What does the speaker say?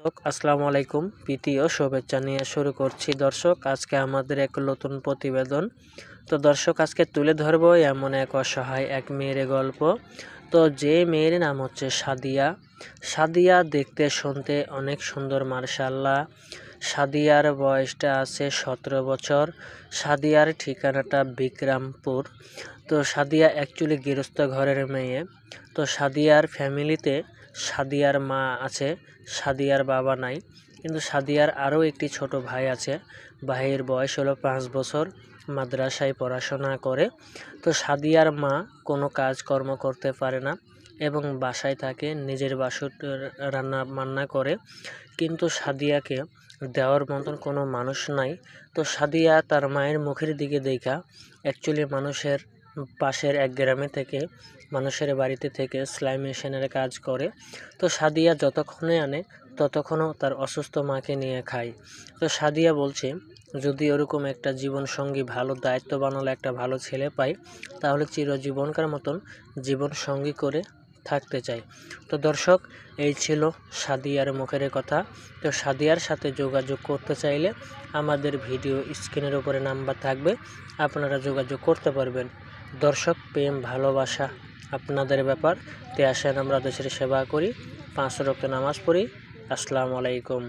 দর্শক আসসালামু আলাইকুম, প্রীতি ও শুভেচ্ছা নিয়ে শুরু করছি। দর্শক, আজকে আমাদের এক নতুন প্রতিবেদন। তো দর্শক, আজকে তুলে ধরবো এমন এক অসহায় এক মেয়ের গল্প। তো যে মেয়ের নাম হচ্ছে সাদিয়া। সাদিয়া দেখতে শুনতে অনেক সুন্দর, মার্শাল্লাহ। সাদিয়ার বয়সটা আছে 17 বছর। সাদিয়ার ঠিকানাটা বিক্রমপুর। তো সাদিয়া অ্যাকচুয়ালি গৃহস্থ ঘরের মেয়ে। তো সাদিয়ার ফ্যামিলিতে সাদিয়ার মা আছে, সাদিয়ার বাবা নাই। কিন্তু সাদিয়ার আরও একটি ছোট ভাই আছে। ভাইয়ের বয়স হলো 5 বছর, মাদ্রাসায় পড়াশোনা করে। তো সাদিয়ার মা কোনো কাজকর্ম করতে পারে না এবং বাসায় থাকে, নিজের বাসর রান্না বান্না করে। কিন্তু সাদিয়াকে দেওয়ার মতন কোনো মানুষ নাই। তো সাদিয়া তার মায়ের মুখের দিকে দেখা অ্যাকচুয়ালি মানুষের পাশের এক গ্রামে থেকে মানুষের বাড়িতে থেকে সেলাই মেশিনের কাজ করে। তো সাদিয়া যতক্ষণে আনে ততক্ষণও তার অসুস্থ মাকে নিয়ে খায়। তো সাদিয়া বলছে, যদি ওরকম একটা জীবনসঙ্গী, ভালো দায়িত্ববান একটা ভালো ছেলে পাই, তাহলে চিরজীবনকার মতন জীবনসঙ্গী করে থাকতে চাই। তো দর্শক, এই ছিল সাদিয়ার মুখের কথা। তো সাদিয়ার সাথে যোগাযোগ করতে চাইলে আমাদের ভিডিও স্ক্রিনের উপরে নাম্বার থাকবে, আপনারা যোগাযোগ করতে পারবেন। দর্শক, প্রেম ভালোবাসা আপনাদের ব্যাপার। তে আসেন আমরা দেশের সেবা করি, 5 ওয়াক্ত নামাজ পড়ি। আসসালামু আলাইকুম।